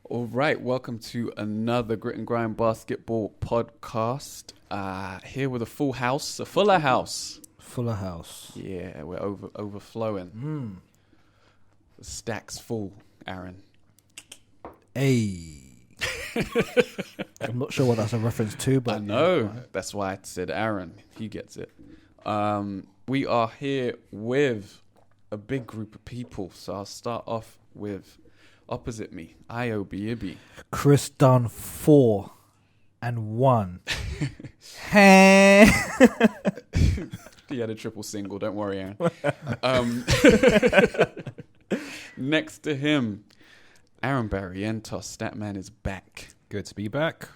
All right, welcome to another Grit and Grime basketball podcast. Here with a fuller house. Fuller house. Yeah, we're overflowing. The stack's full, Aaron. Hey. I'm not sure what that's a reference to, but I know. Right. That's why I said Aaron. He gets it. We are here with a big group of people. So I'll start off with opposite me, IOB. Chris done 4 and 1. He had a triple single. Don't worry, Aaron. Next to him, Aaron Barrientos. Statman is back. Good to be back.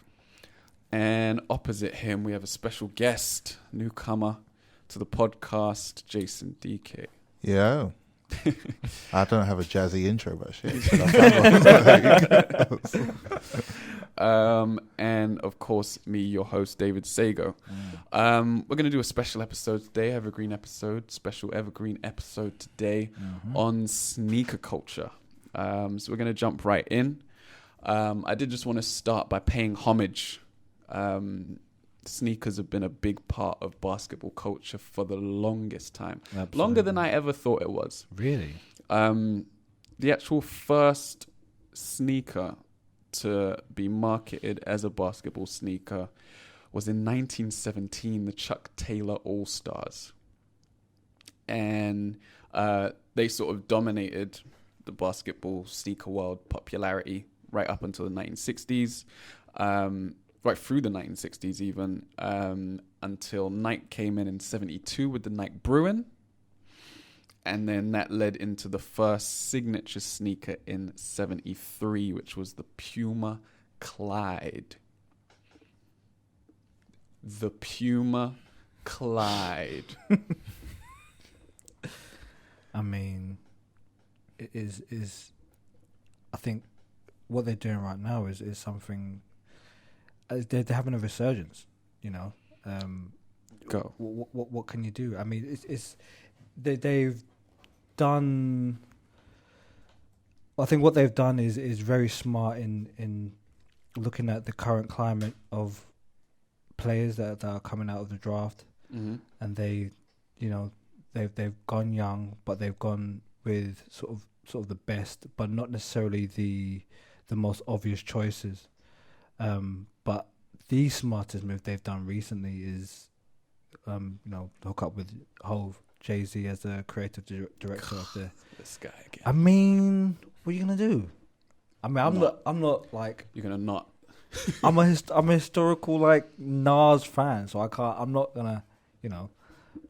And opposite him, we have a special guest, newcomer to the podcast, Jason Dike. Yeah. I don't have a jazzy intro, but shit. And of course, me, your host, David Sagoe. We're going to do a special episode today, special evergreen episode today on sneaker culture. So we're going to jump right in. I did just want to start by paying homage. Sneakers have been a big part of basketball culture for the longest time. Absolutely. Longer than I ever thought it was. Really? The actual first sneaker to be marketed as a basketball sneaker was in 1917, the Chuck Taylor All-Stars. And they sort of dominated the basketball sneaker world popularity right up until the 1960s. Right through the 1960s even, until Nike came in 72 with the Nike Bruin. And then that led into the first signature sneaker in 73, which was the Puma Clyde. The Puma Clyde. I mean, it is I think what they're doing right now is something. They're having a resurgence, you know. Go. What can you do? I mean, they've done. I think what they've done is very smart in looking at the current climate of players that are coming out of the draft, and they've gone young, but they've gone with sort of the best, but not necessarily the most obvious choices. But the smartest move they've done recently is, hook up with Hove, Jay-Z as the creative director of the. This guy again. I mean, what are you gonna do? I mean, I'm not like You're gonna not. I'm a historical like Nas fan, so I'm not gonna,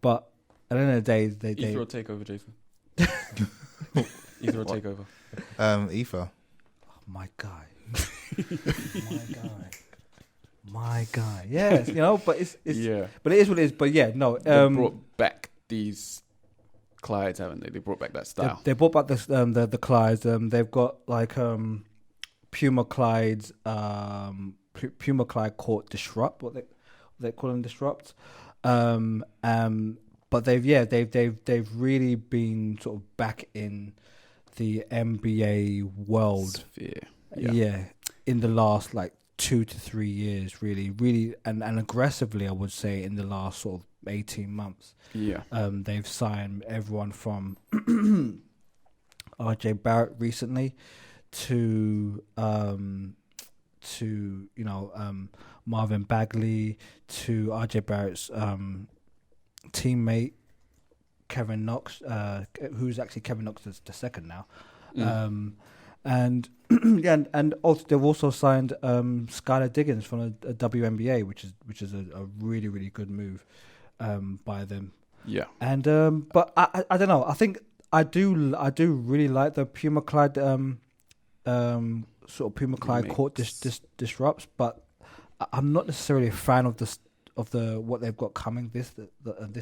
But at the end of the day, they Ether or takeover, Jason. Ether or takeover. Ether. Oh, my guy. My guy. Yes, but it's Yeah. but it is what it is. But yeah, no. They brought back these Clydes, haven't they? They brought back that style. They brought back the Clydes. They've got like Puma Clydes, Puma Clyde Court Disrupt. What they call them, Disrupt. But they've really been sort of back in the NBA world. Sphere. Yeah, in the last like 2 to 3 years, really, and aggressively, I would say, in the last sort of 18 months. Yeah. They've signed everyone from RJ Barrett recently to Marvin Bagley, to RJ Barrett's teammate Kevin Knox, who's actually Kevin Knox the second now. And and also they've also signed Skylar Diggins from a WNBA, which is a really, really good move by them. Yeah. And but I don't know. I think I do really like the Puma Clyde sort of Puma Clyde court disrupts, but I'm not necessarily a fan of the what they've got coming this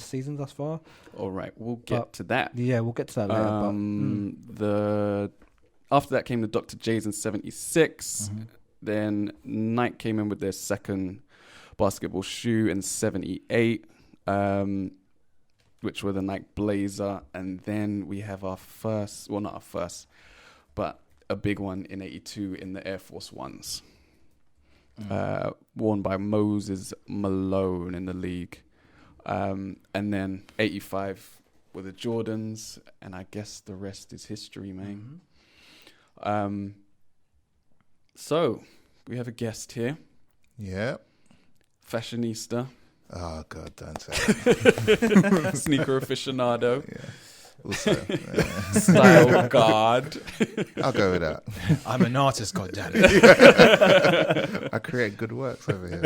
season thus far. All right, we'll get to that. Yeah, we'll get to that later. After that came the Dr. J's in 76. Then Nike came in with their second basketball shoe in 78, which were the Nike Blazer. And then we have our first, well, not our first, but a big one in 82 in the Air Force Ones. Worn by Moses Malone in the league. And then 85 were the Jordans, and I guess the rest is history, man. So, we have a guest here. Yeah. Fashionista. Oh, God, don't say that. Sneaker aficionado. Yeah. Also, Style god. I'll go with that. I'm an artist, goddammit. I create good works over here.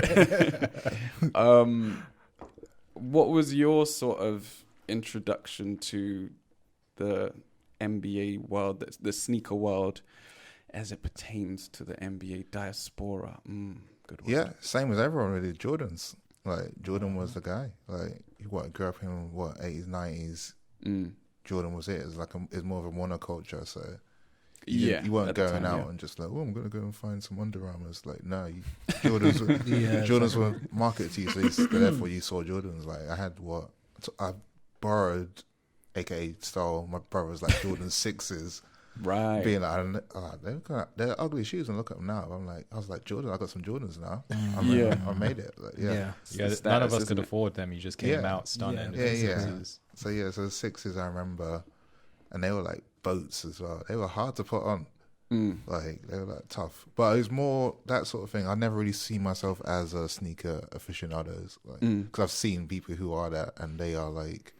What was your sort of introduction to the NBA world, the sneaker world, as it pertains to the NBA diaspora? Good word. Yeah, same as everyone really. Jordans. Like, Jordan was the guy. Like, you grew up in, 80s, 90s. Jordan was it. It's like it's more of a monoculture, so you weren't going out and just like, oh, I'm gonna go and find some Under Armours. Like, no, Jordans were marketed to you, so therefore you saw Jordans. Like, I borrowed, aka stole my brother's like Jordan 6s. Right. Being like, they're ugly shoes, and look at them now. I was like, Jordan, I got some Jordans now. I made it. Like, none of us could afford them. You just came out stunning. So the 6s I remember, and they were like boats as well. They were hard to put on. Like, they were like tough, but it was more that sort of thing. I never really see myself as a sneaker aficionado, like, because I've seen people who are that, and they are like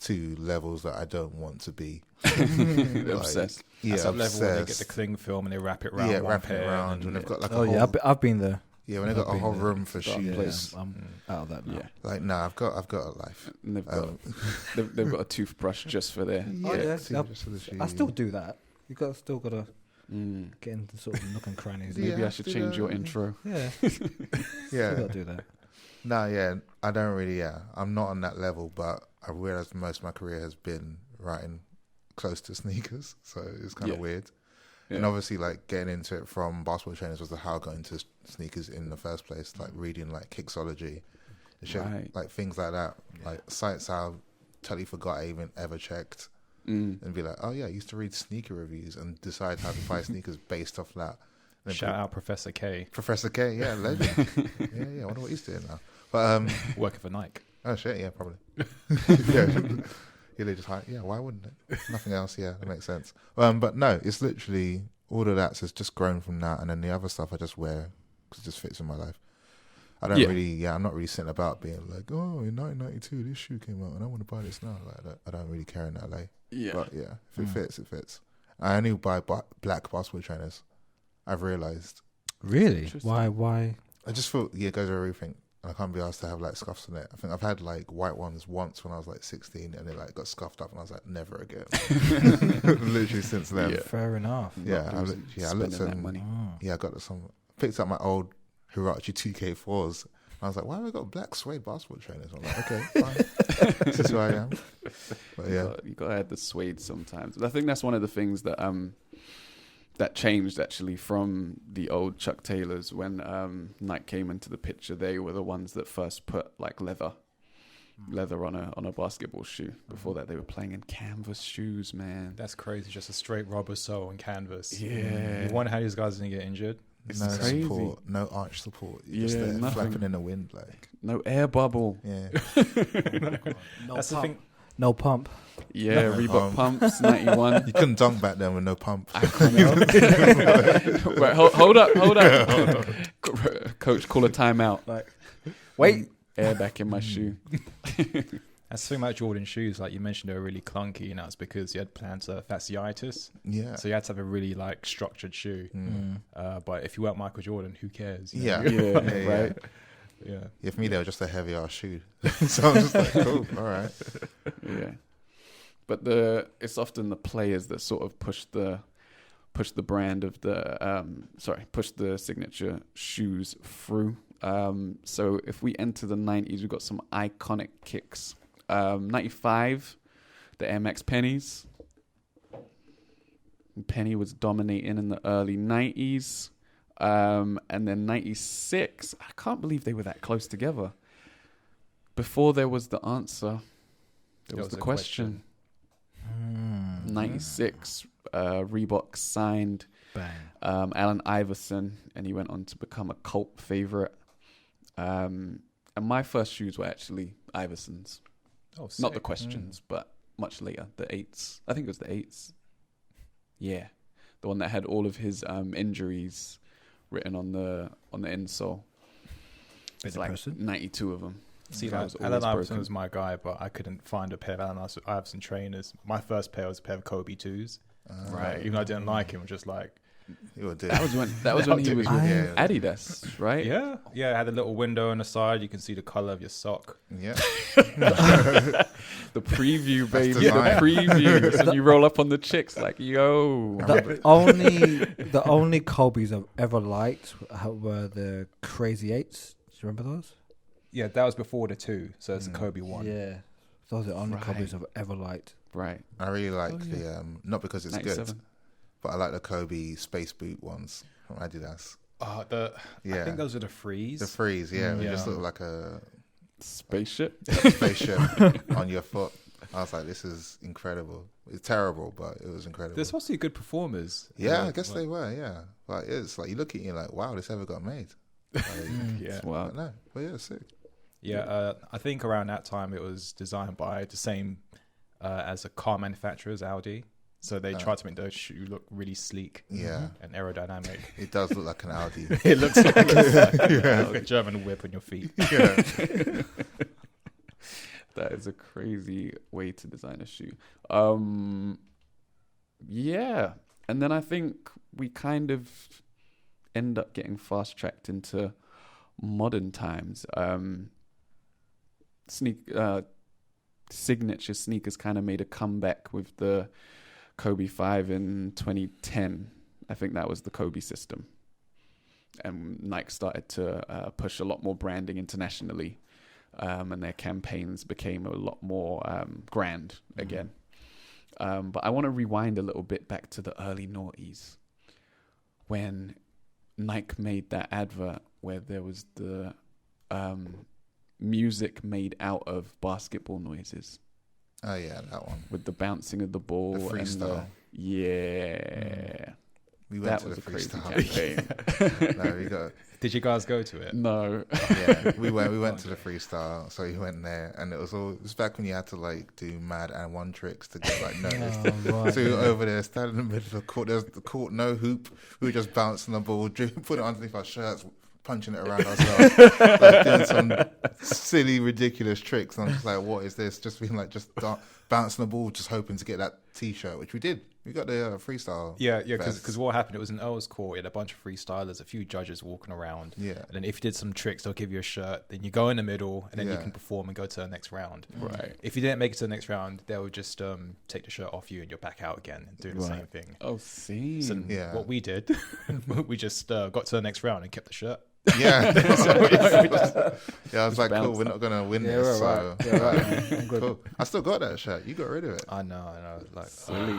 to levels that I don't want to be. Obsessed. Yeah, that's a level obsessed. where they get the cling film and they wrap it around. Wrap it around, and they've got like I've been there. Yeah, when they've got a whole room for shoes. Yeah, I'm out of that now. Yeah. Like, no, I've got a life. And they've got a toothbrush just for their. Just for the shoes. I still do that. You still gotta get into sort of nook and crannies. Maybe I should change your intro. Yeah, yeah. Still gotta do that. No, yeah, I don't really. Yeah, I'm not on that level, but I realized most of my career has been writing close to sneakers, so it's kind of weird. Yeah. And obviously, like, getting into it from basketball trainers was how I got into sneakers in the first place. Like, reading like Kicksology, and shit, like things like that, like sites I totally forgot I even ever checked, and be like, oh yeah, I used to read sneaker reviews and decide how to buy sneakers based off that. And shout out Professor K. Professor K, yeah, legend. I wonder what he's doing now. But working for Nike. Oh shit, yeah, probably. They just hide. Yeah, why wouldn't it? Nothing else. Yeah, that makes sense. But no, it's literally all of that has just grown from that, and then the other stuff I just wear because it just fits in my life. I don't really. I'm not really sitting about being like, oh, in 1992 this shoe came out and I want to buy this now. Like, I don't really care in LA. Yeah. But yeah, if it fits, it fits. I only buy black basketball trainers. I've realized. Really? Why? I just feel it goes over everything. And I can't be asked to have like scuffs on it. I think I've had like white ones once when I was like 16, and they like got scuffed up, and I was like, never again. Literally since then. Yeah. Fair enough. I looked at money. Yeah, I got some. Picked up my old Hirachi 2K4s. And I was like, why have I got black suede basketball trainers? I'm like, okay, fine. This is who I am. But yeah, you got to add the suede sometimes. But I think that's one of the things that that changed actually from the old Chuck Taylors when Nike came into the picture. They were the ones that first put like leather on a basketball shoe. Before that, they were playing in canvas shoes, man. That's crazy. Just a straight rubber sole and canvas. Yeah. You wonder how these guys didn't get injured. It's crazy. Support, no arch support. You're just there flapping in the wind, like no air bubble. Yeah. That's the thing. No pump. Yeah, Reebok pumps, 91. You couldn't dunk back then with no pump. Wait, hold up. Coach, call a timeout. Like, wait. Air back in my shoe. That's the thing about Jordan shoes. Like you mentioned, they were really clunky, and that's because you had plantar fasciitis. Yeah. So you had to have a really like structured shoe. But if you weren't Michael Jordan, who cares? You know? Right. Yeah, for me, they were just a heavy ass shoe. So I was just like, cool, all right. Yeah. But it's often the players that sort of push the brand of push the signature shoes through. So if we enter the 90s, we've got some iconic kicks. 95, the Air Max Pennies. Penny was dominating in the early 90s. And then 96, I can't believe they were that close together. Before there was the answer, there was the question. 96, Reebok signed Allen Iverson, and he went on to become a cult favorite. And my first shoes were actually Iversons. Oh, sick. Not the Questions, but much later, the 8s. I think it was the 8s. Yeah, the one that had all of his injuries written on the insole. It's like 92 of them. See, like, Allen Iverson was my guy, but I couldn't find a pair of Allen Iverson trainers. My first pair was a pair of Kobe 2s. Right. Even though I didn't like him, just like... That was when he was with Adidas, right? Yeah. Yeah, it had a little window on the side. You can see the color of your sock. Yeah. The preview, baby. The previews. And you roll up on the chicks like, yo. The only Kobe's I've ever liked were the Crazy 8s. Do you remember those? Yeah, that was before the 2, so it's a Kobe 1. Yeah. Those are the only Kobe's I've ever liked. Right. I really like the, not because it's 97. Good, but I like the Kobe space boot ones from Adidas. I think those are the Freeze. The Freeze, yeah. They just look like a spaceship on your foot. I was like, this is incredible. It's terrible, but it was incredible. They're supposed to be good performers. Yeah, I guess they were, yeah. Like, it's like, you look at it, you're like, wow, this ever got made. Like, yeah. Wow. No, but yeah, sick. Yeah, I think around that time it was designed by the same as a car manufacturer as Audi. So they tried to make the shoe look really sleek and aerodynamic. It does look like an Audi. It looks like a German whip on your feet. Yeah. That is a crazy way to design a shoe. Yeah. And then I think we kind of end up getting fast-tracked into modern times. Signature sneakers kind of made a comeback with the Kobe 5 in 2010. I think that was the Kobe system. And Nike started to push a lot more branding internationally. And their campaigns became a lot more grand again. But I want to rewind a little bit back to the early noughties when Nike made that advert where there was the music made out of basketball noises. Oh yeah, that one with the bouncing of the ball, the freestyle. We went to the freestyle campaign. Did you guys go to it? No. Yeah, we went to the freestyle, so we went there, and it was back when you had to like do mad and one tricks to get like noticed. Right. So we were over there, standing in the middle of the court. There's the court, no hoop. We were just bouncing the ball, put it underneath our shirts, punching it around ourselves, like doing some silly, ridiculous tricks. And I'm just like, what is this? Just being like, bouncing the ball, just hoping to get that T-shirt, which we did. We got the freestyle. Yeah, because what happened, it was an Earls Court. You had a bunch of freestylers, a few judges walking around. Yeah. And then if you did some tricks, they'll give you a shirt. Then you go in the middle, and then you can perform and go to the next round. Right. If you didn't make it to the next round, they'll just take the shirt off you, and you're back out again and doing the same thing. Oh, see. So what we did, we just got to the next round and kept the shirt. Yeah. I was like, cool, we're not going to win this. So. Right. Cool. I still got that shirt. You got rid of it. I know. Like, silly.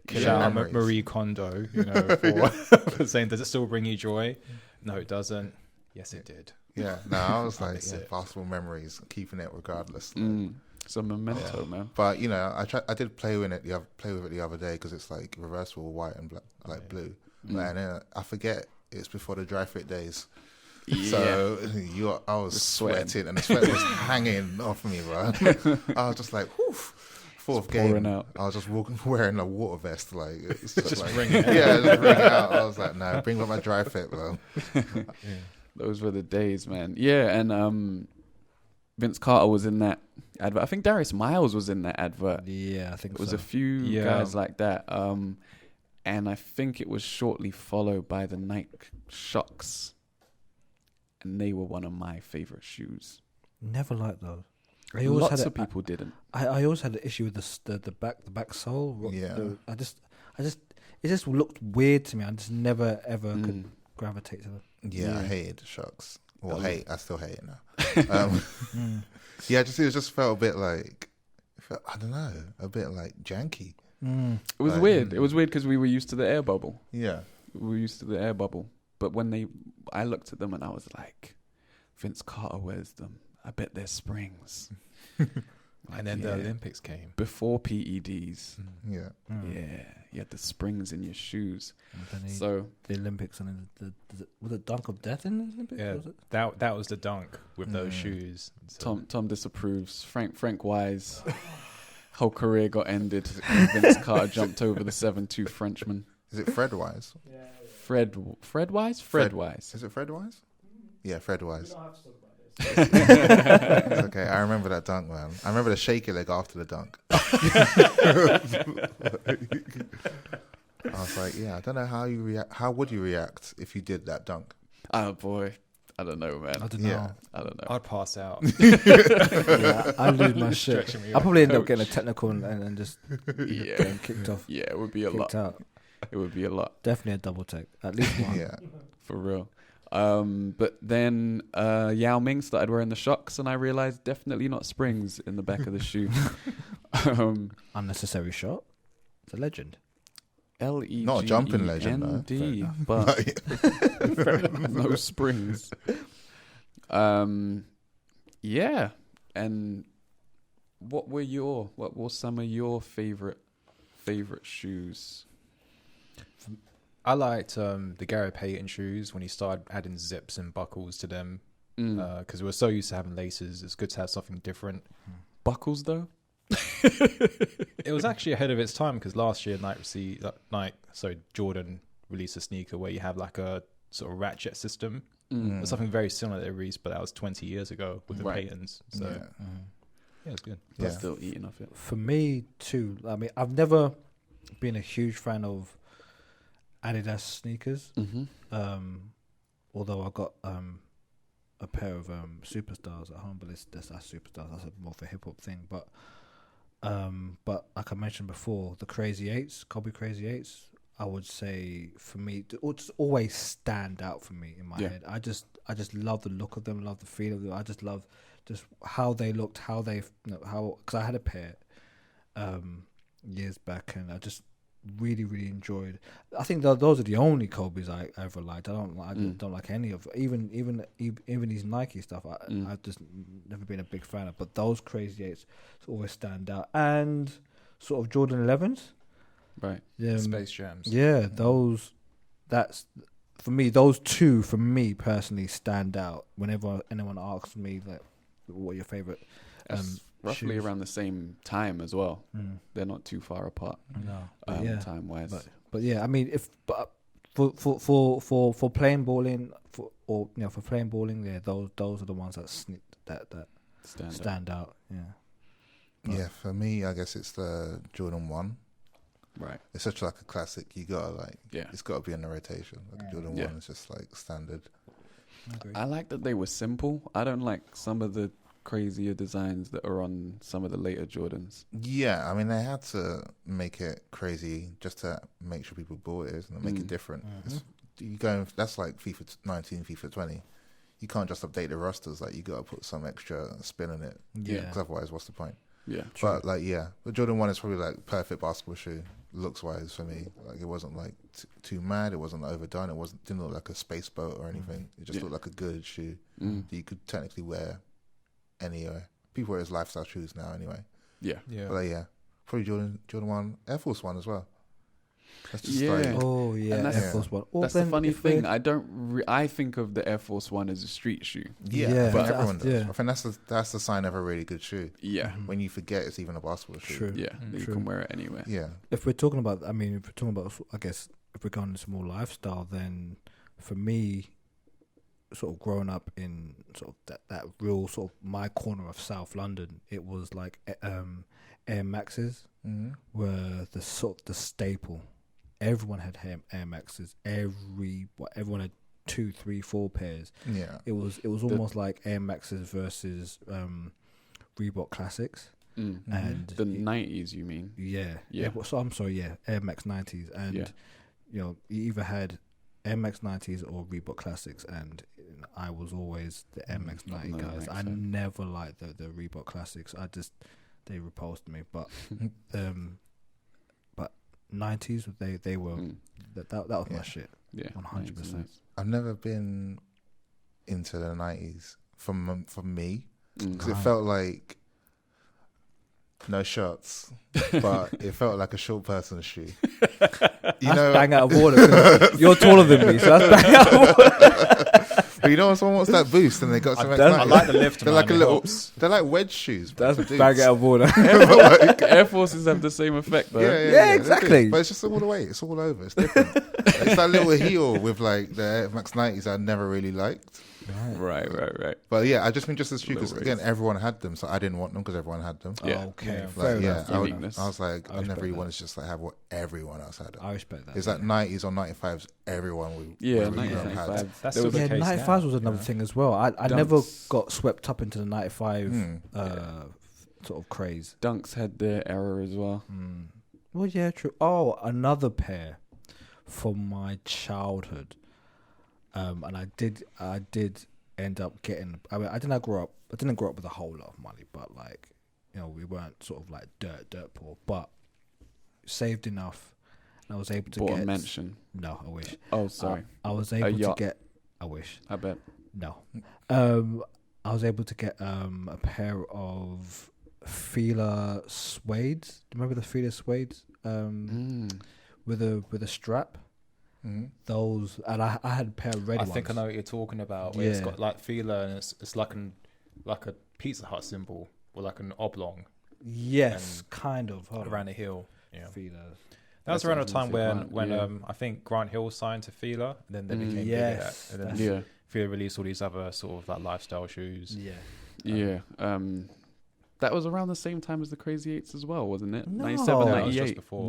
Shout out Marie Kondo, for saying, does it still bring you joy? No, it doesn't. Yes, it did. Yeah. No, I was like, basketball memories, keeping it regardless. It's a memento, man. But I did play with it the other day because it's like reversible white and black, like blue. And then I forget it's before the dry fit days. So I was sweating and the sweat was hanging off me, bro. I was just like, whew. Fourth game, out. I was just wearing a water vest, like it's just like, bring it out. Yeah, just bring it out. I was like, no, bring back my dry fit, bro. Those were the days, man. Yeah, and Vince Carter was in that advert. I think Darius Miles was in that advert. Yeah, I think it was a few guys like that. And I think it was shortly followed by the Nike Shocks, and they were one of my favorite shoes. Never liked those. Lots of people didn't. I always had an issue with the back sole. Yeah. It just looked weird to me. I just never ever could gravitate to them. Yeah, I hated the Shocks. Well, I still hate it now. Yeah, it just felt a bit like, I don't know, a bit like janky. It was weird. It was weird because we were used to the air bubble. Yeah, we were used to the air bubble. But I looked at them and I was like, Vince Carter wears them. I bet they're springs. And then the Olympics came. Before PEDs. Yeah. Yeah. You had the springs in your shoes. The Olympics and then was it Dunk of Death in the Olympics? Yeah, Was it? that was the dunk with those shoes. So. Tom disapproves. Frank Wise, whole career got ended. Vince Carter jumped over the 7'2" Frenchman. Is it Fred Wise? Fred Wise? Fred Wise. Is it Fred Wise? Yeah, Fred Wise. It's okay. I remember that dunk, man. I remember the shaky leg after the dunk. I was like, yeah, I don't know how you react. How would you react if you did that dunk? Oh boy, I don't know, man. I don't know. I don't know. I'd pass out. I'd lose my shit. I'll probably end up getting a technical and just getting kicked off. Yeah, it would be a lot. Out. It would be a lot. Definitely a double take, at least one. Yeah, for real. But then Yao Ming started wearing the shocks, and I realized definitely not springs in the back of the shoe. Unnecessary shot. It's a legend. LEGEND, not a jumping legend, but no springs. Yeah. And what were some of your favorite shoes? I liked the Gary Payton shoes when he started adding zips and buckles to them because we were so used to having laces. It's good to have something different. Buckles, though? It was actually ahead of its time because last year Jordan released a sneaker where you have like a sort of ratchet system. Or something very similar that they released, but that was 20 years ago with the Paytons. So yeah, it's good. Yeah. I'm still eating off it. For me too. I mean, I've never been a huge fan of Adidas sneakers. Although I got a pair of Superstars at home, but that's Superstars. That's more of a hip hop thing. But like I mentioned before, the Crazy Eights, Kobe Crazy Eights, I would say for me, it's always stand out for me in my head. I just love the look of them, love the feel of them. I just love just how they looked, how they, because I had a pair years back, and I just really enjoyed. I think those are the only Kobe's I ever liked. I don't like any of even these Nike stuff. I've just never been a big fan of. But those Crazy Eights always stand out, and sort of Jordan 11s, right? Space Jams. Yeah, those. That's for me. Those two, for me personally, stand out. Whenever anyone asks me like, what are your favorite? Roughly shoes. around the same time as well. They're not too far apart. No, time wise. But yeah, I mean, for playing balling, for playing balling, yeah, those are the ones that stand out. Yeah. Yeah, for me, I guess it's the Jordan 1. Right. It's such like a classic. You gotta it's gotta be in the rotation. Like Jordan 1 is just like standard. I like that they were simple. I don't like some of the crazier designs that are on some of the later Jordans. Yeah, I mean they had to make it crazy just to make sure people bought it and make it different. That's like FIFA 19, FIFA 20. You can't just update the rosters. Like you got to put some extra spin on it. Yeah. Because otherwise, what's the point? Yeah. But the Jordan 1 is probably like perfect basketball shoe looks wise for me. Like it wasn't like too mad. It wasn't overdone. Didn't look like a space boat or anything. It just looked like a good shoe that you could technically wear anywhere. People wear it as lifestyle shoes now anyway. Yeah. But probably Jordan 1, Air Force 1 as well. That's just Air Force 1. That's the funny thing. I think of the Air Force 1 as a street shoe. Yeah, but everyone does. Yeah. I think that's the sign of a really good shoe. Yeah. When you forget it's even a basketball shoe. True. Yeah. You can wear it anywhere. Yeah. If we're talking about, I guess, if we're going into more lifestyle, then for me, sort of growing up in sort of that real sort of my corner of South London, it was like Air Maxes were the staple. Everyone had Air Maxes. Everyone had 2, 3, 4 pairs. Yeah, it was almost like Air Maxes versus Reebok Classics. And the 90s, you mean? Yeah. So I'm sorry, Air Max 90s, and you either had Air Max 90s or Reebok Classics, and I was always the Air Max 90 guys. I never liked the Reebok Classics. They repulsed me, but 90s they were that was my shit. 100%. I've never been into the 90s from me because it felt like no shots, but it felt like a short person's shoe. That's bang out of order. You're taller than me, so that's bang out of order. But you know when someone wants that boost and they got some I like the lift. They're like a little. They're like wedge shoes. That's bang out of order. Air Forces have the same effect, though. Yeah, exactly. But it's just all the way. It's all over. It's different. It's that little heel with like the Air Max 90s I never really liked. Right. But yeah, I just mean just as true because again, everyone had them, so I didn't want them because everyone had them. Yeah. Okay, Like, fair enough. I was like, I never really wanted to just like have what everyone else had. I respect that. It's like 90s or 95s. Everyone would. Yeah, would 95. That's There still was the case 95s was now. another thing as well. I never got swept up into the 95 sort of craze. Dunks had their era as well. Well, yeah, true. Oh, another pair from my childhood, and I did end up getting. I mean, I didn't grow up with a whole lot of money, but like, we weren't sort of like dirt poor, but saved enough, and I was able to Bought get a mansion. No, I wish. Oh, sorry. I was able to yacht. get. I wish. I bet. No, I was able to get a pair of Fila suedes. Do you remember the Fila suedes? With a strap. Mm-hmm. Those, and I had a pair of red ones. I think I know what you're talking about. Where it's got like feeler and it's like a Pizza Hut symbol or like an oblong. Yes, kind of around the heel. Yeah, feelers. That was around a time when I think Grant Hill signed to Fila, and then they became bigger. And then Fila released all these other sort of like lifestyle shoes. Yeah. That was around the same time as the Crazy Eights as well, wasn't it? No. 97, No, 98. Before.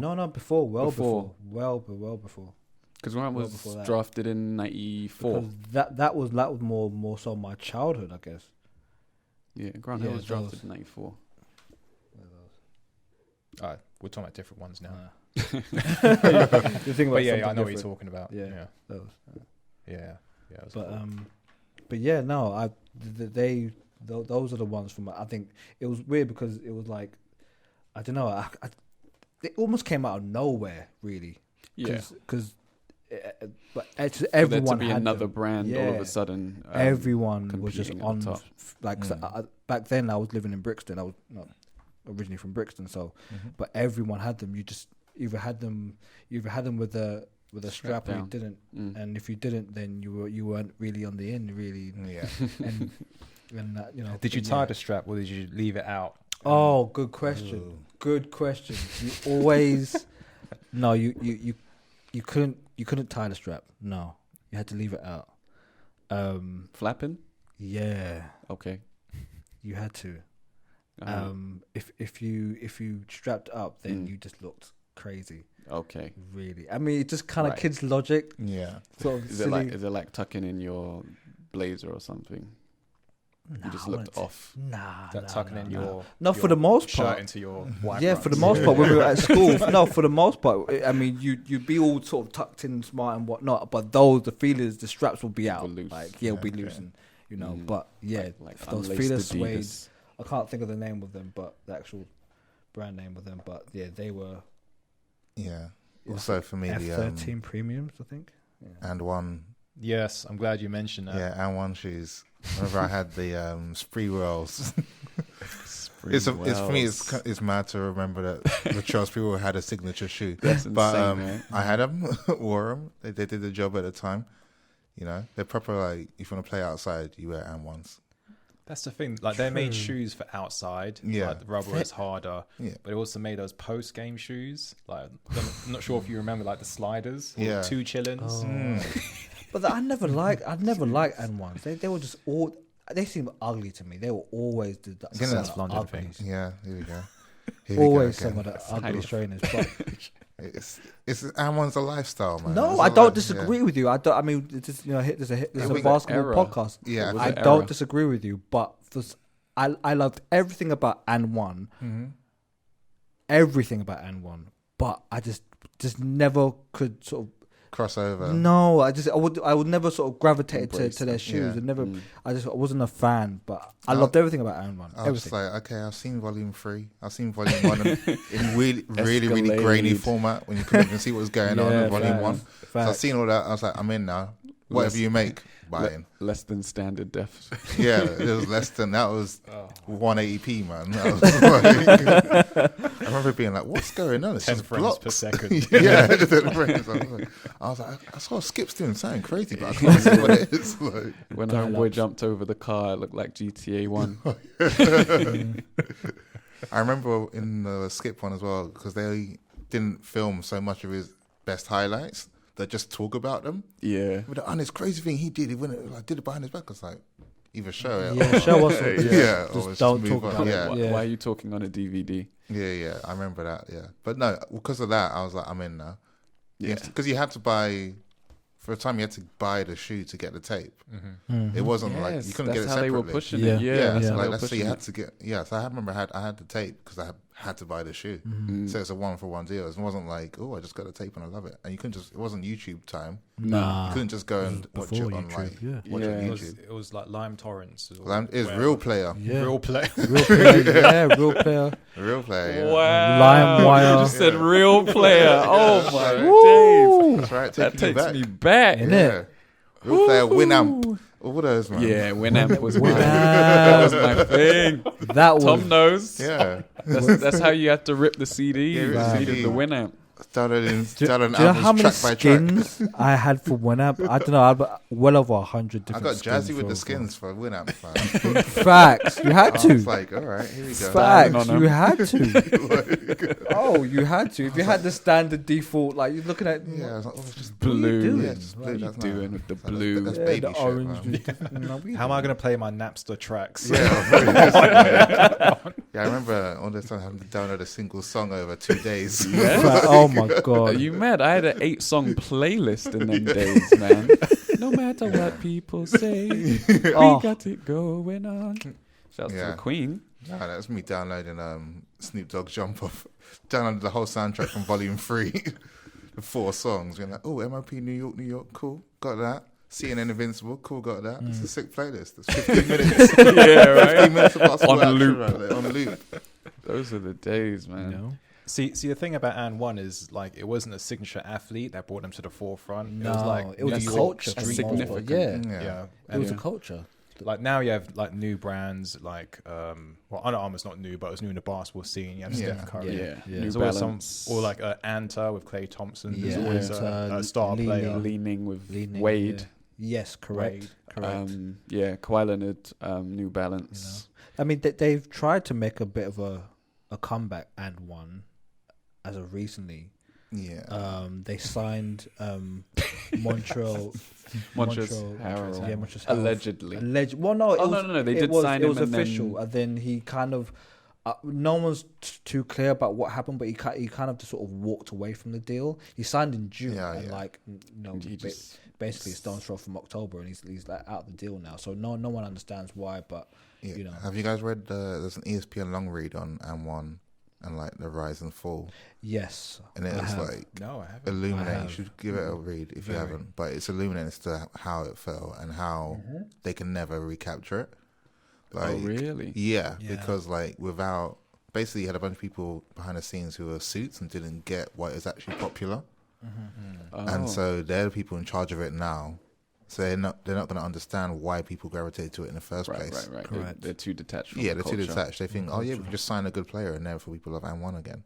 Well before. Because Grant was drafted in 94. Because that was more so my childhood, I guess. Yeah, Grant Hill was drafted in 94. We're talking about different ones now. But yeah, I know what you're talking about. Yeah. But yeah, no, those are the ones from. I think it was weird because it was like, I don't know, it almost came out of nowhere, really. Yeah, because. But everyone to be had another them. brand all of a sudden. Everyone was just on top. Back then, I was living in Brixton. I was not originally from Brixton, so but everyone had them. You just either had them with a strap or you didn't. And if you didn't, then you weren't really on the in, really. Yeah. and did you tie the strap or did you leave it out? Oh, good question. Ooh. Good question. You always no. You couldn't tie the strap. No, you had to leave it out. Flapping? Yeah. Okay. You had to. If you strapped up, then you just looked crazy. Okay. Really, I mean, it just kind of kids' logic. Yeah. Sort of is it like tucking in your blazer or something? You just looked off. Tucking in your for the most shirt part into your white for the most part when we were at school. No, for the most part, I mean, you'd be all sort of tucked in, smart and whatnot. But the feelers, the straps will be out. Will be loose, and But like those feeler suedes. I can't think of the name of them, but the actual brand name of them. But yeah, they were. Yeah. Also for me, F13 premiums, I think. Yeah. And one. Yes, I'm glad you mentioned that. Yeah, and one shoes. Whenever I had the Spree Wells. It's for me. It's mad to remember that the Charles Spree had a signature shoe. That's insane, man. I had them, wore them. They did the job at the time. They're proper. Like if you want to play outside, you wear M1s. That's the thing. Like they made shoes for outside. Yeah, like the rubber is harder. Yeah, but they also made those post-game shoes. Like I'm not sure if you remember, like the sliders. Or 2 chillins. But I never liked N1s. They were just all. They seemed ugly to me. They were always that's London things. Yeah, here we go. Always some of the ugly trainers. But it's N1's a lifestyle, man. No, I don't disagree with you. I don't. I mean, there's a basketball podcast. Yeah, I don't disagree with you. But I loved everything about N1. Everything about N1. But I just never could sort of crossover. No, I would never sort of gravitate to their shoes. Yeah. I wasn't a fan, but I loved everything about N1. I was just like, okay, I've seen Volume 3, I've seen Volume 1 in really grainy format when you couldn't even see what was going on in Volume 1. So I've seen all that. I was like, I'm in now. whatever you make buying. Less than standard def. Yeah, it was less than that. Was 180p, man. That was like, I remember being like, "What's going on? It's 10 just frames blocks per second. Yeah, 10 frames. I was like, I saw Skip's doing something crazy, but I can't see what it is. Like, When Homeboy jumped over the car, it looked like GTA 1. I remember in the Skip one as well, because they didn't film so much of his best highlights. They just talk about them. Yeah. But the crazy thing he did, he did it behind his back. I was like, either show it. Yeah, show us. Yeah, just don't talk about yeah. it. Yeah. Why are you talking on a DVD? Yeah, I remember that. Yeah, but no, because of that, I was like, I'm in now. Yeah. Because you had to buy. For a time, you had to buy the shoe to get the tape. It wasn't like you couldn't get it separately. That's how they were pushing Yeah. it. Yeah, So how like they were let's say you pushing had to get. Yeah, so I remember I had the tape because I had to buy the shoe. So it's a 1-for-1 deal. It wasn't like, oh, I just got the tape and I love it. And you couldn't just. It wasn't YouTube time. Nah. You couldn't just go and watch it Before on YouTube, like yeah. watch Yeah. it on It YouTube. was like Lime Torrents. It was Real Player. Yeah. Real play. Real player. Yeah, real player. Real Player. Yeah. Wow. LimeWire. You just said real player. Oh my Woo. days. That's right. That Taking takes you back. me back. Innit? Real Player, Winamp. All those, man. Yeah, Winamp was Winamp. that was my thing. That was Tom knows. Yeah. That's how you had to rip the CD. Yeah, You rip the needed CD. the Winamp. Downloading Do you know how many albums track by track. skins I had for Winamp? I don't know. I had well over 100 I different. got skins jazzy with the for- skins for Winamp, man. Facts. You had I was to. like, all right, here we go. Styling Facts. on You 'em. had to. Oh, you had to. If you had the standard default, like you're looking at. Yeah, I was like, oh, it's just Blue. Yeah, just blue. What are you That's doing nice. with the That's like- blue? That's Yeah, baby the shit, orange. man. How am I going to play my Napster tracks? Yeah, I remember all the time having to download a single song over 2 days. Like, oh my Are god. you mad? I had an 8-song playlist in them days, man. No matter what people say, we Oh. got it going on. Shouts to Yeah. the Queen. No, that was me downloading Snoop Dogg's Jump Off. Downloaded the whole soundtrack from Volume 3. The 4 songs. Being like, oh, MOP New York, cool. Got that. CNN Invincible, cool, got that. It's a sick playlist. It's 15 minutes. Yeah, right. 15 minutes of gospel On action loop. right there, on loop. Those are the days, man. No. See, the thing about And One is like it wasn't a signature athlete that brought them to the forefront. No, it was like it was New a York culture. street thing. significant. Yeah. Yeah, It was a Yeah. culture. like now you have like new brands like Under Armour's not new, but it was new in the basketball scene. You have Yeah. Steph Curry. Yeah. Yeah. New There's always Balance. or like Anta with Klay Thompson. There's Yeah. always Anta, a star Lee- player. Leaning with Leaning, Wade. yeah. Yes, correct. Wade. Correct. Yeah, Kawhi Leonard, New Balance. I mean, they've tried to make a bit of a comeback and one as of recently. Yeah. They signed Montreal. Montrezl Harrell. Yeah, Montrezl Harrell. Allegedly. Well, no. Oh, no. They it did was, sign it him was and official, then- and then he kind of. No one's too clear about what happened, but he kind of just sort of walked away from the deal. He signed in June, and like He just basically a stone's throw from October, and he's like out the deal now. So no one understands why, but Yeah. you know. Have you guys read? There's an ESPN long read on And1 and like the rise and fall, Yes, and it I was have. like No, I haven't. illuminating. have. You should give it a read if you haven't. But it's illuminating as to how it fell and how they can never recapture it. Like, oh, really? Yeah, Yeah. because like without basically you had a bunch of people behind the scenes who were suits and didn't get what is actually popular, Oh. and so they're the people in charge of it now. So they're not going to understand why people gravitate to it in the first place. Right. Correct. They're too detached from Yeah, the they're too culture. detached. They think, oh yeah, we can just sign a good player and therefore people love And1 again.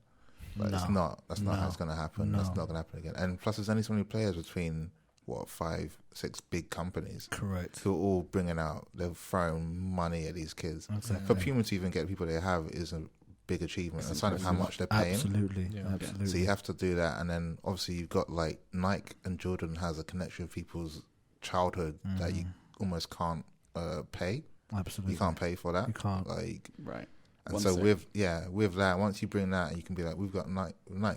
But it's No. not. That's not how it's going to happen. No. That's not going to happen again. And plus, there's only so many players between 5, 6 big companies Correct. who are all bringing out. They're throwing money at these kids. Exactly. For Puma to even get the people they have is a big achievement. Aside of how much they're paying. Absolutely, Yeah. absolutely. So you have to do that, and then obviously you've got like Nike and Jordan has a connection with people's childhood that you almost can't pay. Absolutely, You can't pay for that. You can't. Like, Right. and One so sec. with that, once you bring that, you can be like, we've got Nike.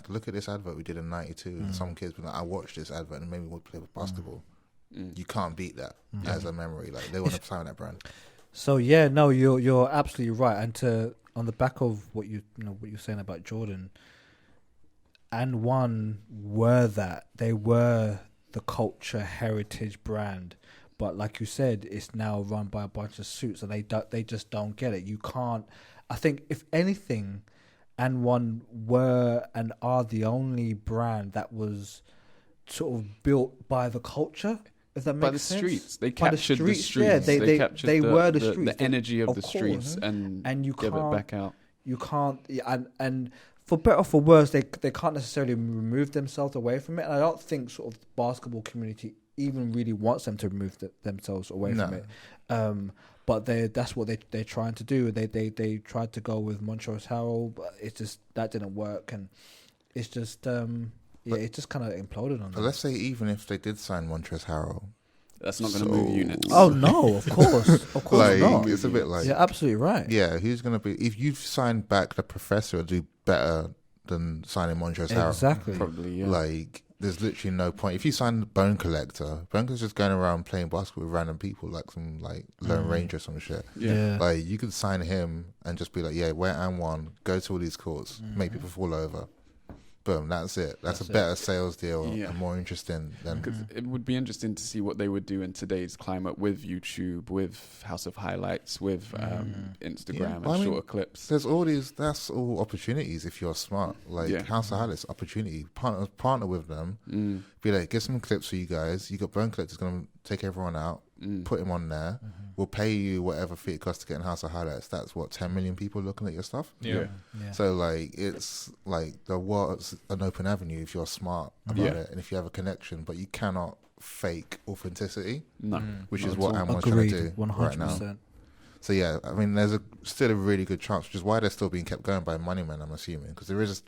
Look at this advert we did in '92, and some kids be like, I watched this advert and it made me want to play with basketball. You can't beat that as a memory. Like they want to sign that brand. So yeah, no, you're absolutely right. And on the back of what what you're saying about Jordan, and one were that they were the culture heritage brand, but like you said, it's now run by a bunch of suits, and they just don't get it. You can't. I think if anything, and one were and are the only brand that was sort of built by the culture. If that makes by the sense. streets. They By captured the streets. Yeah, they captured they were the the streets. energy of the course. streets and you give can't it back out. You can't, and for better or for worse, they can't necessarily remove themselves away from it. And I don't think sort of the basketball community even really wants them to remove themselves away from it. But that's what they're trying to do. They tried to go with Montrezl Harrell, but it's just that didn't work, and it's just it just kind of imploded on them. But let's say even if they did sign Montrezl Harrell, that's not going to move units. Oh no, of course like, not. It's a bit like You're absolutely right. Yeah, who's going to be if you've signed back the professor, will do better than signing Montrezl Harrell. Exactly. Probably, yeah. Like, there's literally no point. If you sign Bone Collector just going around playing basketball with random people, like some like Lone Ranger or some shit. Yeah. Like, you could sign him and just be like, yeah, wear and1, go to all these courts, make people fall over. Boom, that's it. That's a better sales deal and more interesting than... Because it would be interesting to see what they would do in today's climate with YouTube, with House of Highlights, with Instagram and shorter clips. There's all these... That's all opportunities if you're smart. Like, House of Highlights, opportunity. Partner with them. Be like, get some clips for you guys. You got Bone Collector's going to take everyone out, put him on there. We'll pay you whatever fee it costs to get in House of Highlights. That's what, 10 million people looking at your stuff? Yeah. So, like, it's like the world's an open avenue if you're smart about it and if you have a connection, but you cannot fake authenticity. No. Which is what I'm trying to do 100%. right now. So, yeah, I mean, there's still a really good chance, which is why they're still being kept going by Moneyman, I'm assuming, because there is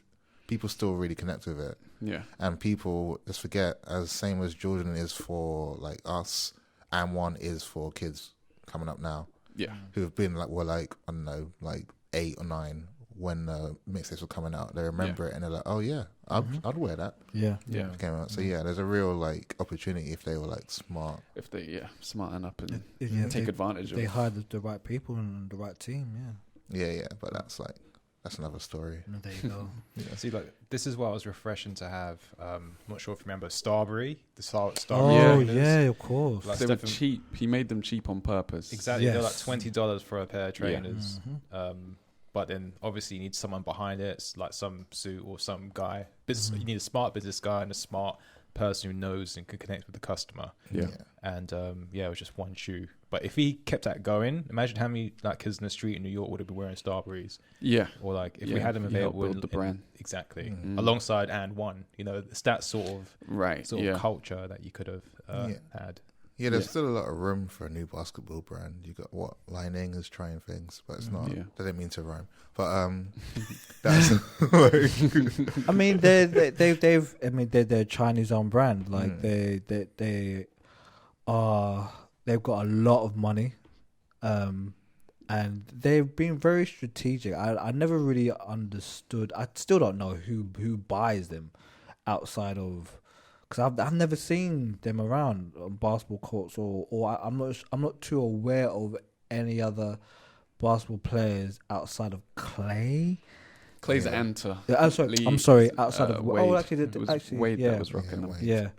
people still really connect with it. Yeah. And people just forget, as same as Jordan is for, like, us, and one is for kids coming up now. Yeah. Who have been, like, I don't know, like 8 or 9 when mixtapes were coming out. They remember it and they're like, oh, yeah, I'd wear that. Yeah. Yeah. Came out. So, yeah, there's a real, like, opportunity if they were, like, smart. If they, smarten up and take advantage of it. They hired the right people and the right team, Yeah, but that's another story. There you go. See, like, this is what I was refreshing to have. I'm not sure if you remember Starbury, the Starbury. Oh, yeah, of course. Like, they were cheap. He made them cheap on purpose. Exactly. They're like $20 for a pair of trainers. But then obviously you need someone behind it, like some suit or some guy. You need a smart business guy and a smart person who knows and can connect with the customer. Yeah. And it was just one shoe. But if he kept that going, imagine how many like kids in the street in New York would have been wearing Starburys. Yeah. Or like if we had them available in the brand. Exactly. Alongside and one. You know, it's that sort of culture that you could have had. Yeah, there's still a lot of room for a new basketball brand. You got Lining is trying things, but it's not. They didn't mean to rhyme, but that's. I mean, they're Chinese owned brand. Like they've got a lot of money, and they've been very strategic. I never really understood. I still don't know who buys them outside of. Because I've never seen them around on basketball courts, or I'm not too aware of any other basketball players outside of Clay. Clay's Anta. I'm sorry. Outside of Wade. It was Wade that was rocking them. Yeah.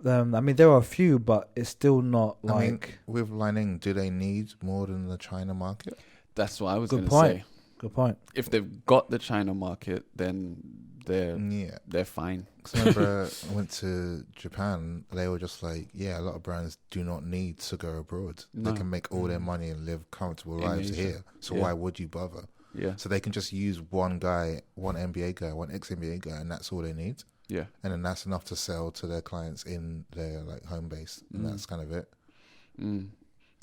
I mean, there are a few, but it's still not like. I mean, with Lining, do they need more than the China market? That's what I was going to say. Good point. If they've got the China market, then they're fine. Because I remember I went to Japan, they were just like, a lot of brands do not need to go abroad. No. They can make all their money and live comfortable lives here. So why would you bother? Yeah. So they can just use one guy, one NBA guy, one ex-NBA guy, and that's all they need. Yeah. And then that's enough to sell to their clients in their like home base. And that's kind of it.